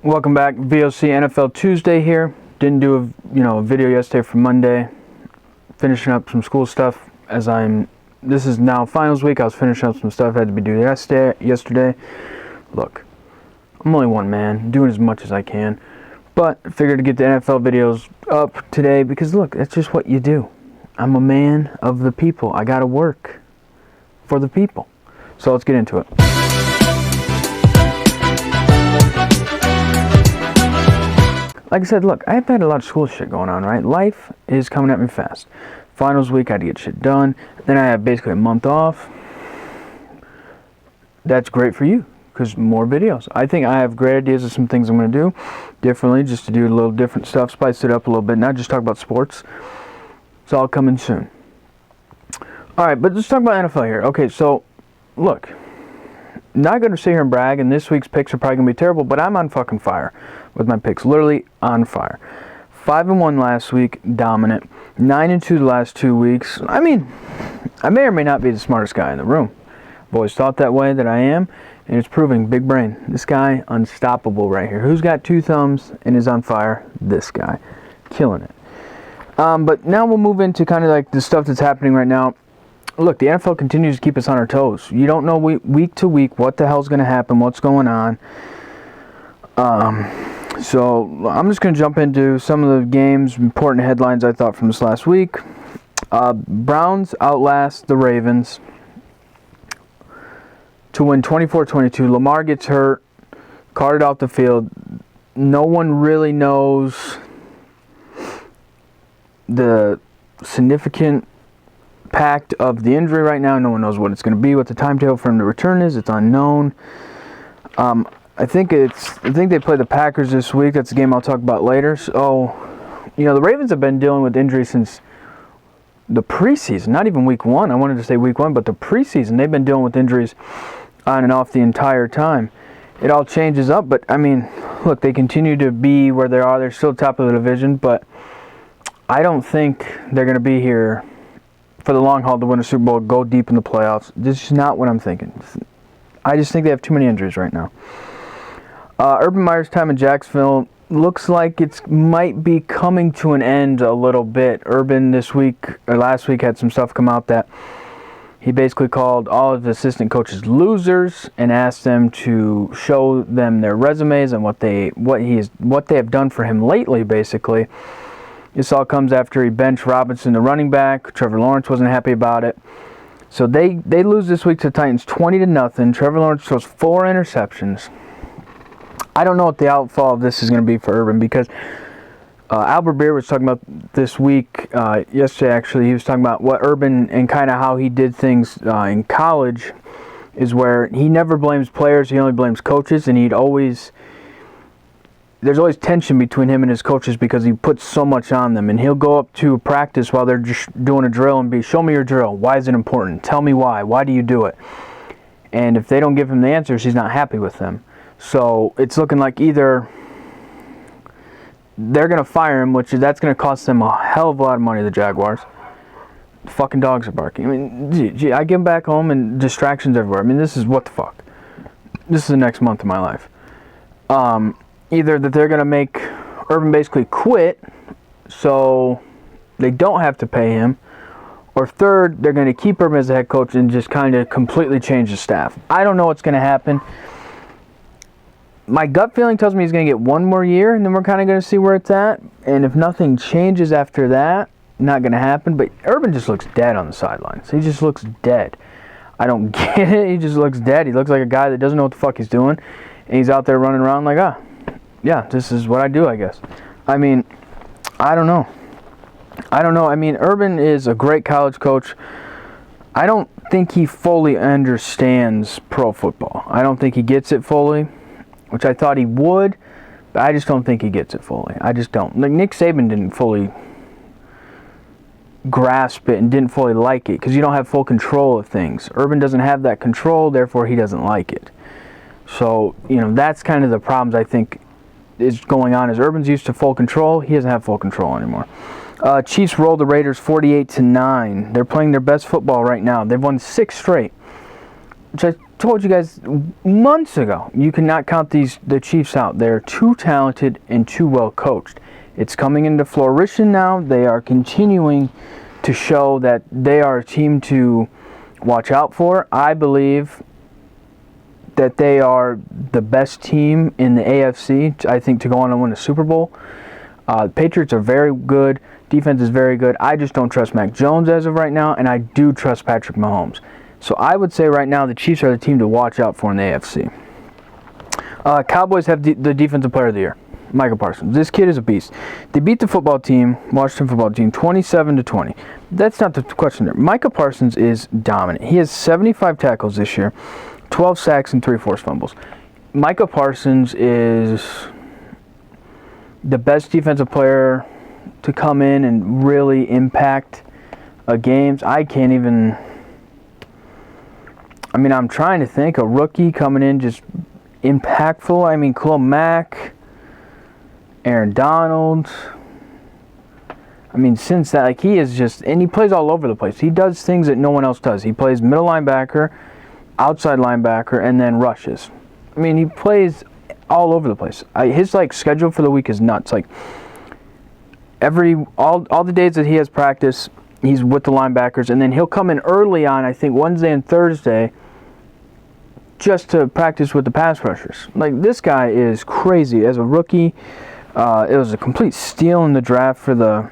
Welcome back. V.O.C. NFL Tuesday here. Didn't do a video yesterday for Monday. Finishing up some school stuff this is now finals week. I was finishing up some stuff I had to be doing yesterday. Look, I'm only one man, doing as much as I can. But I figured to get the NFL videos up today because look, that's just what you do. I'm a man of the people. I gotta work for the people. So let's get into it. Like I said, look, I've had a lot of school shit going on, right? Life is coming at me fast. Finals week, I had to get shit done. Then I have basically a month off. That's great for you, because more videos. I think I have great ideas of some things I'm going to do differently, just to do a little different stuff, spice it up a little bit, not just talk about sports. It's all coming soon. Alright, but let's talk about NFL here. Okay, so, look, not going to sit here and brag, and this week's picks are probably going to be terrible, but I'm on fucking fire with my picks. Literally on fire. 5-1 last week, dominant. 9-2 the last 2 weeks. I mean, I may or may not be the smartest guy in the room. I've always thought that way, that I am, and it's proving. Big brain. This guy, unstoppable right here. Who's got 2 thumbs and is on fire? This guy. Killing it. But now we'll move into kind of like the stuff that's happening right now. Look, the NFL continues to keep us on our toes. You don't know week to week what the hell's going to happen, what's going on. So I'm just going to jump into some of the games, important headlines I thought from this last week. Browns outlast the Ravens to win 24-22. Lamar gets hurt, carted off the field. No one really knows the significant impact of the injury right now. No one knows what it's going to be, what the timetable for him to return is. It's unknown. I think they play the Packers this week. That's a game I'll talk about later. So, the Ravens have been dealing with injuries since the preseason. Not even week 1. I wanted to say week 1, but the preseason. They've been dealing with injuries on and off the entire time. It all changes up, but, I mean, look, they continue to be where they are. They're still top of the division, but I don't think they're going to be here for the long haul to win a Super Bowl, go deep in the playoffs. This is not what I'm thinking. I just think they have too many injuries right now. Urban Meyer's time in Jacksonville looks like it might be coming to an end a little bit. Urban last week had some stuff come out that he basically called all of the assistant coaches losers and asked them to show them their resumes and what they have done for him lately, basically. This all comes after he benched Robinson, the running back. Trevor Lawrence wasn't happy about it. So they lose this week to the Titans 20-0. Trevor Lawrence throws 4 interceptions. I don't know what the outfall of this is going to be for Urban because Albert Beer was talking about this week, yesterday actually, he was talking about what Urban and kind of how he did things in college is where he never blames players, he only blames coaches, and there's always tension between him and his coaches because he puts so much on them, and he'll go up to practice while they're just doing a drill and show me your drill, why is it important, tell me why do you do it? And if they don't give him the answers, he's not happy with them. So it's looking like either they're going to fire him, that's going to cost them a hell of a lot of money, the Jaguars. The fucking dogs are barking. I mean, gee, I get back home and distractions everywhere. I mean, this is what the fuck. This is the next month of my life. Either that they're going to make Urban basically quit so they don't have to pay him, or third, they're going to keep Urban as a head coach and just kind of completely change the staff. I don't know what's going to happen. My gut feeling tells me he's going to get 1 more year, and then we're kind of going to see where it's at. And if nothing changes after that, not going to happen. But Urban just looks dead on the sidelines. He just looks dead. I don't get it. He just looks dead. He looks like a guy that doesn't know what the fuck he's doing. And he's out there running around like, yeah, this is what I do, I guess. I mean, I don't know. I mean, Urban is a great college coach. I don't think he fully understands pro football. I don't think he gets it fully, which I thought he would, but I just don't think he gets it fully. I just don't. Like, Nick Saban didn't fully grasp it and didn't fully like it because you don't have full control of things. Urban doesn't have that control, therefore he doesn't like it. So, that's kind of the problems I think is going on. Is Urban's used to full control. He doesn't have full control anymore. Chiefs rolled the Raiders 48-9. They're playing their best football right now. They've won 6 straight, which told you guys months ago, you cannot count the Chiefs out. They're too talented and too well coached. It's coming into fruition now. They are continuing to show that they are a team to watch out for. I believe that they are the best team in the AFC, I think, to go on and win a Super Bowl. The Patriots are very good. Defense is very good. I just don't trust Mac Jones as of right now, and I do trust Patrick Mahomes. So I would say right now the Chiefs are the team to watch out for in the AFC. Cowboys have the Defensive Player of the Year, Micah Parsons. This kid is a beast. They beat the Washington football team, 27-20. That's not the question there. Micah Parsons is dominant. He has 75 tackles this year, 12 sacks, and 3 forced fumbles. Micah Parsons is the best defensive player to come in and really impact games. I'm trying to think. A rookie coming in just impactful. Khalil Mack, Aaron Donald. Since that, he is just, and he plays all over the place. He does things that no one else does. He plays middle linebacker, outside linebacker, and then rushes. He plays all over the place. His schedule for the week is nuts. All the days that he has practice, he's with the linebackers, and then he'll come in early on, I think, Wednesday and Thursday, just to practice with the pass rushers. This guy is crazy. As a rookie, it was a complete steal in the draft for the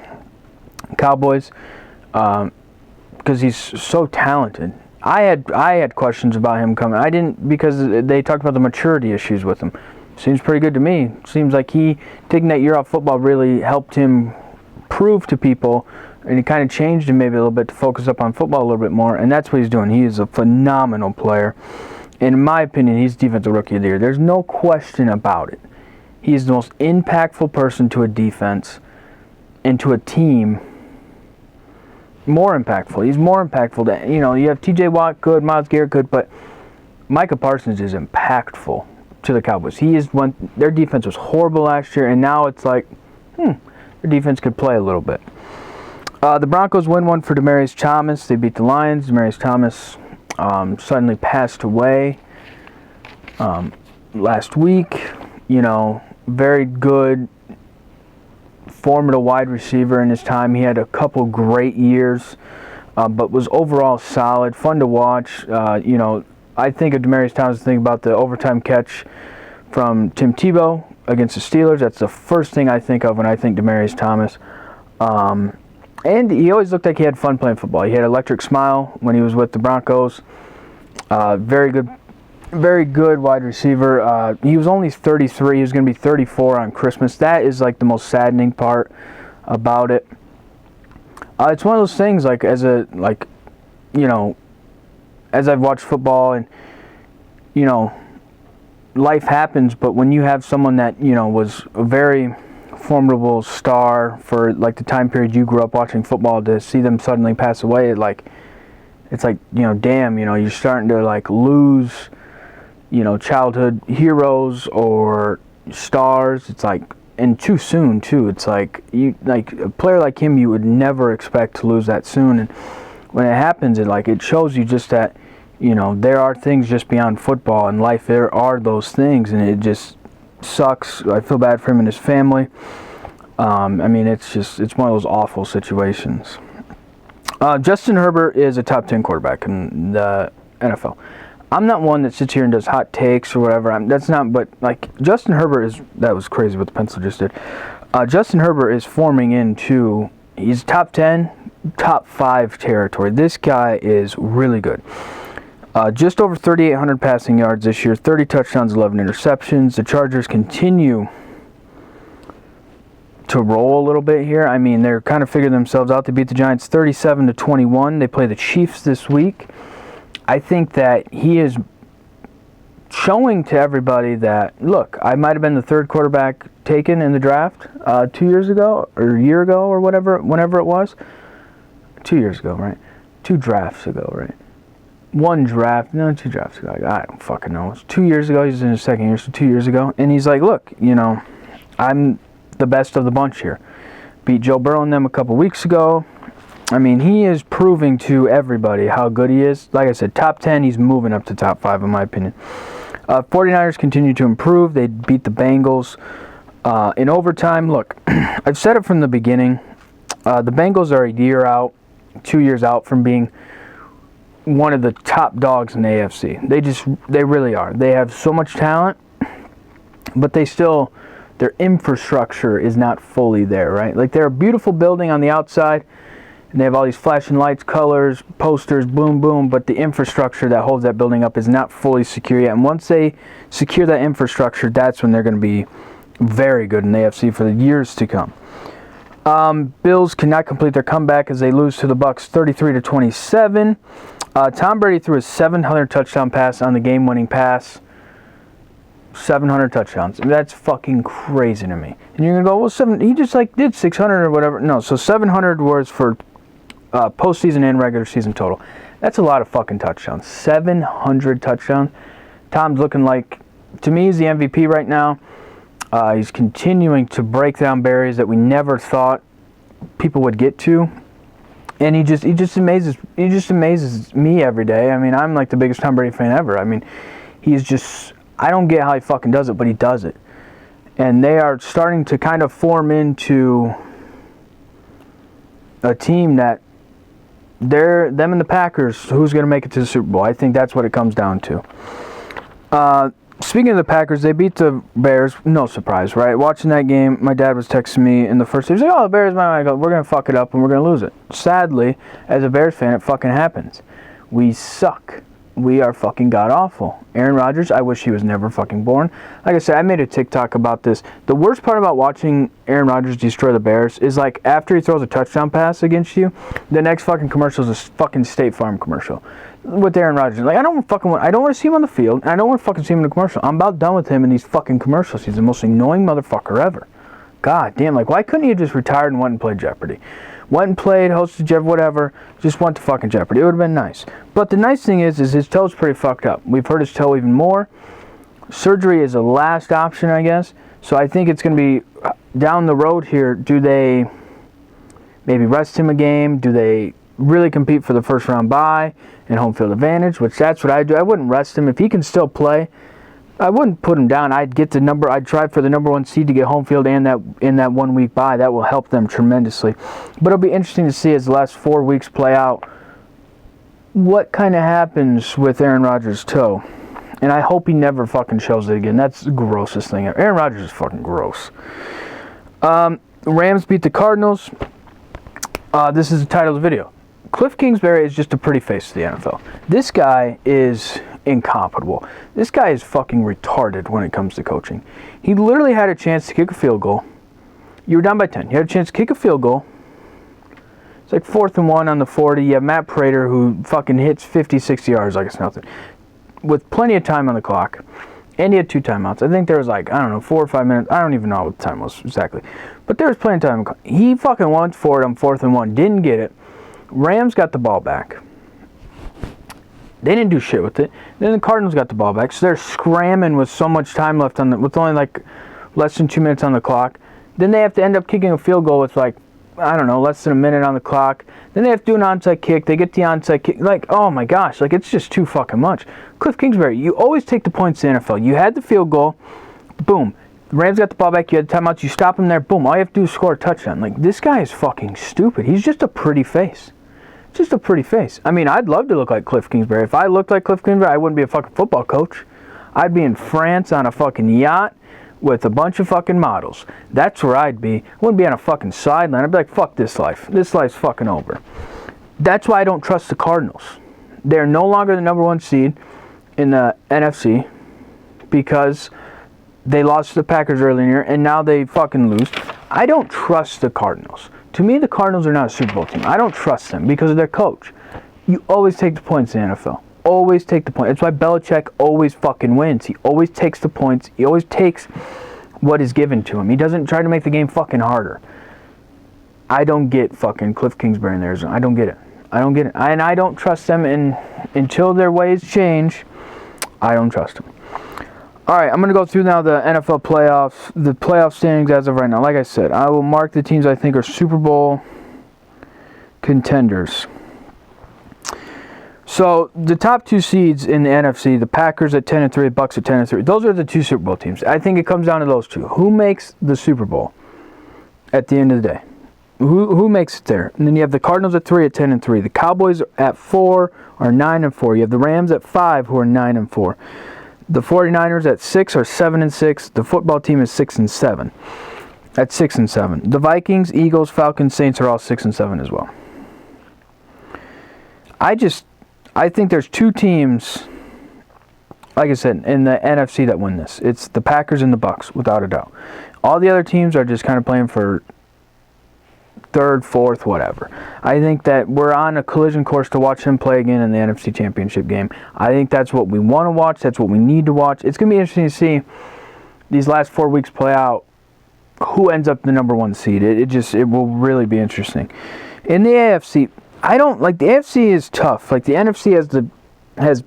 Cowboys because he's so talented. I had questions about him coming. I didn't, because they talked about the maturity issues with him. Seems pretty good to me. Seems like taking that year off football really helped him prove to people, and it kind of changed him maybe a little bit to focus up on football a little bit more, and that's what he's doing. He is a phenomenal player. In my opinion, he's Defensive Rookie of the Year. There's no question about it. He is the most impactful person to a defense and to a team. More impactful. He's more impactful. You have T.J. Watt, good, Myles Garrett, good, but Micah Parsons is impactful to the Cowboys. Their defense was horrible last year, and now it's like, their defense could play a little bit. The Broncos win one for Demaryius Thomas. They beat the Lions. Demaryius Thomas suddenly passed away last week. Very good, formidable wide receiver in his time. He had a couple great years, but was overall solid, fun to watch. I think of Demaryius Thomas, think about the overtime catch from Tim Tebow against the Steelers. That's the first thing I think of when I think Demaryius Thomas. And he always looked like he had fun playing football. He had an electric smile when he was with the Broncos. Very good wide receiver. He was only 33. He was going to be 34 on Christmas. That is the most saddening part about it. It's one of those things as I've watched football, and life happens, but when you have someone that was a very formidable star for the time period you grew up watching football, to see them suddenly pass away, it's damn, you're starting to lose childhood heroes or stars. It's and too soon too. It's a player like him, you would never expect to lose that soon. And when it happens, it shows you just that, there are things just beyond football in life. There are those things, and it just sucks. I feel bad for him and his family. It's one of those awful situations. Justin Herbert is a top 10 quarterback in the NFL. I'm not one that sits here and does hot takes or whatever. Justin Herbert that was crazy what the pencil just did. Justin Herbert is forming into, he's top 10, top 5 territory. This guy is really good. Just over 3,800 passing yards this year, 30 touchdowns, 11 interceptions. The Chargers continue to roll a little bit here. They're kind of figuring themselves out. They beat the Giants 37-21. They play the Chiefs this week. I think that he is showing to everybody that, look, I might have been the third quarterback taken in the draft 2 years ago, or a year ago, or whenever it was. 2 years ago, right? 2 drafts ago, right? 2 drafts ago. I don't fucking know. It was 2 years ago. He's in his second year, so 2 years ago. And he's like, look, I'm the best of the bunch here. Beat Joe Burrow and them a couple weeks ago. I mean, he is proving to everybody how good he is. Like I said, top 10, he's moving up to top 5 in my opinion. 49ers continue to improve. They beat the Bengals in overtime. Look, I've said it from the beginning. The Bengals are a year out, 2 years out from being one of the top dogs in the AFC. They really are. They have so much talent, but their infrastructure is not fully there, right? Like, they're a beautiful building on the outside, and they have all these flashing lights, colors, posters, boom, boom, but the infrastructure that holds that building up is not fully secure yet. And once they secure that infrastructure, that's when they're going to be very good in the AFC for the years to come. Bills cannot complete their comeback as they lose to the Bucs 33-27. Tom Brady threw a 700 touchdown pass on the game-winning pass. 700 touchdowns. I mean, that's fucking crazy to me. And you're gonna go, well, he just did 600 or whatever. No, so 700 was for postseason and regular season total. That's a lot of fucking touchdowns. 700 touchdowns. Tom's looking like, to me, he's the MVP right now. He's continuing to break down barriers that we never thought people would get to. And he just amazes me every day. I mean, I'm like the biggest Tom Brady fan ever. I mean, I don't get how he fucking does it, but he does it. And they are starting to kind of form into a team that them and the Packers, who's going to make it to the Super Bowl. I think that's what it comes down to. Speaking of the Packers, they beat the Bears. No surprise, right? Watching that game, my dad was texting me in the first day. He was like, oh, the Bears, I go, we're going to fuck it up and we're going to lose it. Sadly, as a Bears fan, it fucking happens. We suck. We are fucking god-awful. Aaron Rodgers, I wish he was never fucking born. Like I said, I made a TikTok about this. The worst part about watching Aaron Rodgers destroy the Bears is, like, after he throws a touchdown pass against you, the next fucking commercial is a fucking State Farm commercial with Aaron Rodgers. Like, I don't want to see him on the field, and I don't want to fucking see him in a commercial. I'm about done with him in these fucking commercials. He's the most annoying motherfucker ever. God damn, like, why couldn't he have just retired and went and played Jeopardy? Went and played, hosted Jeopardy, whatever, just went to fucking Jeopardy. It would have been nice. But the nice thing is his toe's pretty fucked up. We've hurt his toe even more. Surgery is a last option, I guess. So I think it's going to be down the road here. Do they maybe rest him a game? Do they really compete for the first round bye and home field advantage? Which that's what I do. I wouldn't rest him. If he can still play, I wouldn't put him down. I'd try for the number 1 seed to get home field and that in that 1 week bye. That will help them tremendously. But it'll be interesting to see as the last 4 weeks play out what kind of happens with Aaron Rodgers' toe. And I hope he never fucking shows it again. That's the grossest thing ever. Aaron Rodgers is fucking gross. Rams beat the Cardinals. This is the title of the video. Kliff Kingsbury is just a pretty face of the NFL. This guy is incomparable. This guy is fucking retarded when it comes to coaching. He literally had a chance to kick a field goal. You were down by 10. You had a chance to kick a field goal. It's like 4th and 1 on the 40. You have Matt Prater who fucking hits 50, 60 yards like it's nothing. With plenty of time on the clock. And he had 2 timeouts. I think there was 4 or 5 minutes. I don't even know what the time was exactly. But there was plenty of time. He fucking went for it on 4th and 1. Didn't get it. Rams got the ball back. They didn't do shit with it. Then the Cardinals got the ball back. So they're scramming with so much time left with only less than 2 minutes on the clock. Then they have to end up kicking a field goal with less than a minute on the clock. Then they have to do an onside kick. They get the onside kick. Oh my gosh, it's just too fucking much. Kliff Kingsbury, you always take the points in the NFL. You had the field goal. Boom. The Rams got the ball back. You had the timeouts. You stop him there. Boom. All you have to do is score a touchdown. This guy is fucking stupid. He's just a pretty face. Just a pretty face. I mean, I'd love to look like Kliff Kingsbury. If I looked like Kliff Kingsbury, I wouldn't be a fucking football coach. I'd be in France on a fucking yacht with a bunch of fucking models. That's where I'd be. I wouldn't be on a fucking sideline. I'd be like, fuck this life. This life's fucking over. That's why I don't trust the Cardinals. They're no longer the number 1 seed in the NFC because they lost to the Packers earlier in the year and now they fucking lose. I don't trust the Cardinals. To me, the Cardinals are not a Super Bowl team. I don't trust them because of their coach. You always take the points in the NFL. Always take the points. That's why Belichick always fucking wins. He always takes the points. He always takes what is given to him. He doesn't try to make the game fucking harder. I don't get fucking Kliff Kingsbury in Arizona. I don't get it. And I don't trust them until their ways change. I don't trust them. All right, I'm going to go through now the NFL playoffs, the playoff standings as of right now. Like I said, I will mark the teams I think are Super Bowl contenders. So the top 2 seeds in the NFC, the Packers at 10-3, Bucs at 10-3. Those are the 2 Super Bowl teams. I think it comes down to those 2. Who makes the Super Bowl at the end of the day? Who makes it there? And then you have the Cardinals at 3 at 10-3. The Cowboys at 4 are 9-4. You have the Rams at 5 who are 9-4. The 49ers at 6 are 7-6. The football team is 6-7. At 6-7. The Vikings, Eagles, Falcons, Saints are all 6-7 as well. I think there's 2 teams, like I said, in the NFC that win this. It's the Packers and the Bucs, without a doubt. All the other teams are just kind of playing for 3rd, 4th, whatever. I think that we're on a collision course to watch them play again in the NFC Championship game. I think that's what we want to watch. That's what we need to watch. It's going to be interesting to see these last 4 weeks play out. Who ends up the number 1 seed? It will really be interesting. In the AFC, I don't like the AFC is tough. Like the NFC has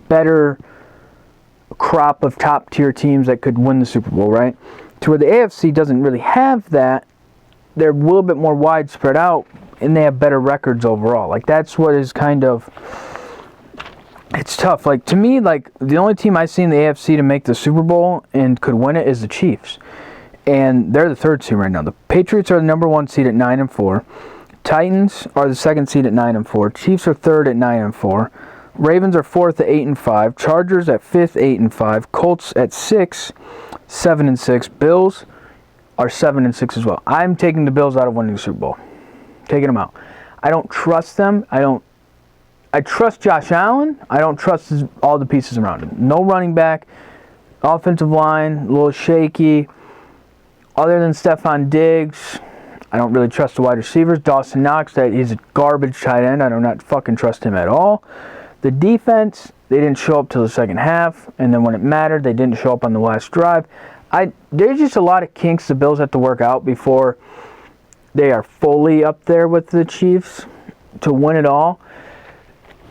better crop of top tier teams that could win the Super Bowl, right? To where the AFC doesn't really have that. They're a little bit more widespread out, and they have better records overall. Like that's what is kind of it's tough. Like to me, like the only team I see in the AFC to make the Super Bowl and could win it is the Chiefs. And they're the 3rd seed right now. The Patriots are the number 1 seed at 9-4. Titans are the 2nd seed at 9-4. Chiefs are 3rd at 9-4. Ravens are 4th at 8-5. Chargers at 5th, 8-5. Colts at 6, 7-6. Bills are 7-6 as well. I'm taking the Bills out of winning the Super Bowl. Taking them out. I don't trust them. I trust Josh Allen. I don't trust all the pieces around him. No running back. Offensive line, a little shaky. Other than Stephon Diggs, I don't really trust the wide receivers. Dawson Knox, he's a garbage tight end. I do not fucking trust him at all. The defense, they didn't show up till the second half, and then when it mattered, they didn't show up on the last drive. There's just a lot of kinks the Bills have to work out before they are fully up there with the Chiefs to win it all.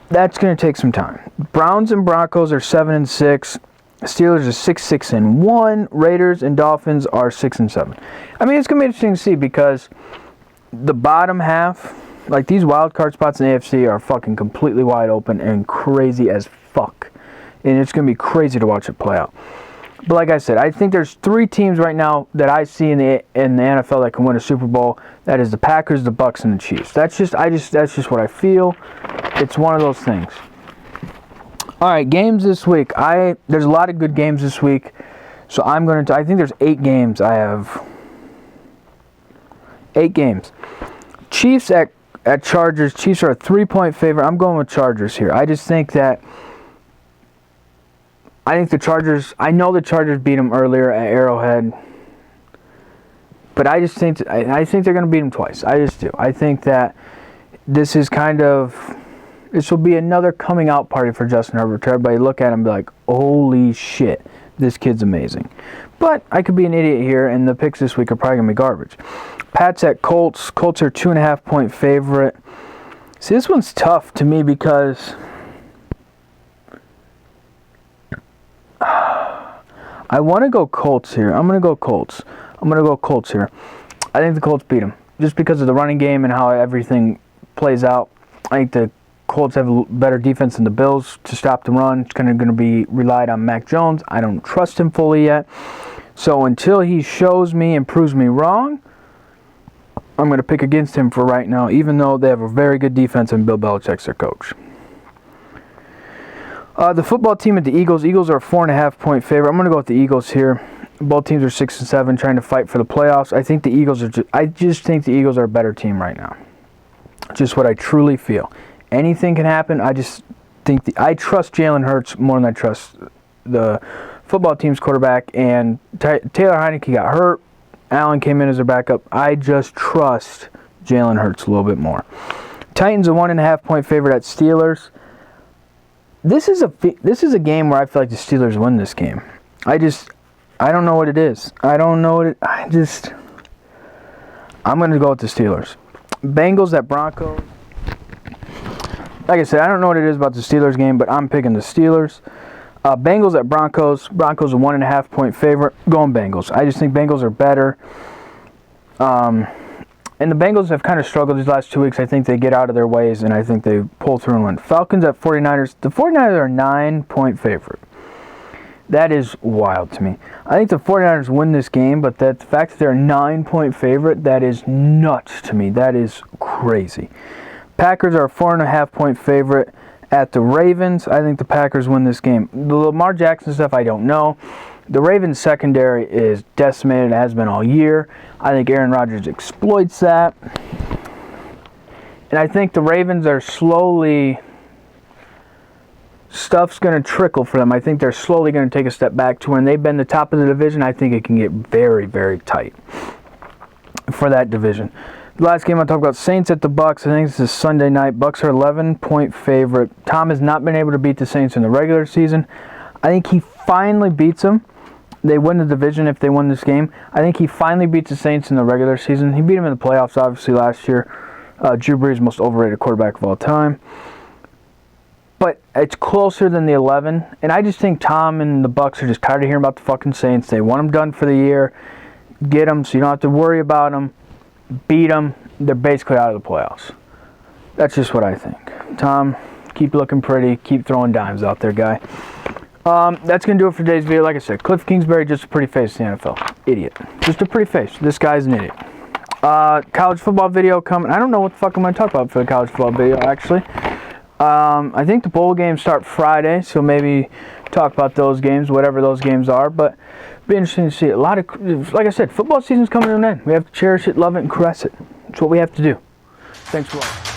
That's going to take some time. Browns and Broncos are 7-6. Steelers are 6-1. Raiders and Dolphins are 6-7. I mean, it's going to be interesting to see because the bottom half, like these wild card spots in the AFC are fucking completely wide open and crazy as fuck. And it's going to be crazy to watch it play out. But like I said, I think there's 3 teams right now that I see in the NFL that can win a Super Bowl. That is the Packers, the Bucs, and the Chiefs. That's just what I feel. It's one of those things. All right, games this week. There's a lot of good games this week. So I think there's 8 games. I have 8 games. Chiefs at Chargers. Chiefs are a 3-point favorite. I'm going with Chargers here. I think the Chargers, I know the Chargers beat them earlier at Arrowhead. But I think they're going to beat them twice. I just do. I think that this will be another coming out party for Justin Herbert. To everybody look at him and be like, holy shit, this kid's amazing. But I could be an idiot here, and the picks this week are probably going to be garbage. Pats at Colts. Colts are 2.5-point favorite. See, this one's tough to me because I want to go Colts here. I'm going to go Colts. Here. I think the Colts beat them just because of the running game and how everything plays out. I think the Colts have a better defense than the Bills to stop the run. It's kind of going to be relied on Mac Jones. I don't trust him fully yet. So until he shows me and proves me wrong, I'm going to pick against him for right now, even though they have a very good defense and Bill Belichick's their coach. The football team at the Eagles. Eagles are a 4.5-point favorite. I'm going to go with the Eagles here. Both teams are 6-7, trying to fight for the playoffs. I think the Eagles are. I just think the Eagles are a better team right now. Just what I truly feel. Anything can happen. I just think I trust Jalen Hurts more than I trust the football team's quarterback. And Taylor Heineke got hurt. Allen came in as their backup. I just trust Jalen Hurts a little bit more. Titans a 1.5-point favorite at Steelers. This is a game where I feel like the Steelers win this game. I don't know what it is. I'm going to go with the Steelers. Bengals at Broncos. Like I said, I don't know what it is about the Steelers game, but I'm picking the Steelers. Bengals at Broncos. Broncos a 1.5-point favorite. Going Bengals. I just think Bengals are better. And And the Bengals have kind of struggled these last 2 weeks. I think they get out of their ways, and I think they pull through and win. Falcons at 49ers. The 49ers are a 9-point favorite. That is wild to me. I think the 49ers win this game, but the fact that they're a 9-point favorite, that is nuts to me. That is crazy. Packers are a 4.5-point favorite at the Ravens. I think the Packers win this game. The Lamar Jackson stuff, I don't know. The Ravens secondary is decimated, has been all year. I think Aaron Rodgers exploits that. And I think the Ravens are slowly... Stuff's going to trickle for them. I think they're slowly going to take a step back to when they've been the top of the division. I think it can get very, very tight for that division. The last game I'll talk about, Saints at the Bucks. I think this is Sunday night. Bucks are 11-point favorite. Tom has not been able to beat the Saints in the regular season. I think he finally beats them. They win the division if they win this game. I think he finally beats the Saints in the regular season. He beat them in the playoffs, obviously, last year. Drew Brees, most overrated quarterback of all time. But it's closer than the 11. And I just think Tom and the Bucks are just tired of hearing about the fucking Saints. They want them done for the year. Get them so you don't have to worry about them. Beat them. They're basically out of the playoffs. That's just what I think. Tom, keep looking pretty. Keep throwing dimes out there, guy. That's going to do it for today's video. Like I said, Kliff Kingsbury, just a pretty face in the NFL. Idiot. Just a pretty face. This guy's an idiot. College football video coming. I don't know what the fuck I'm going to talk about for the college football video, actually. I think the bowl games start Friday, so maybe talk about those games, whatever those games are. But it'll be interesting to see. A lot of, like I said, football season's coming to an end. We have to cherish it, love it, and caress it. That's what we have to do. Thanks for watching.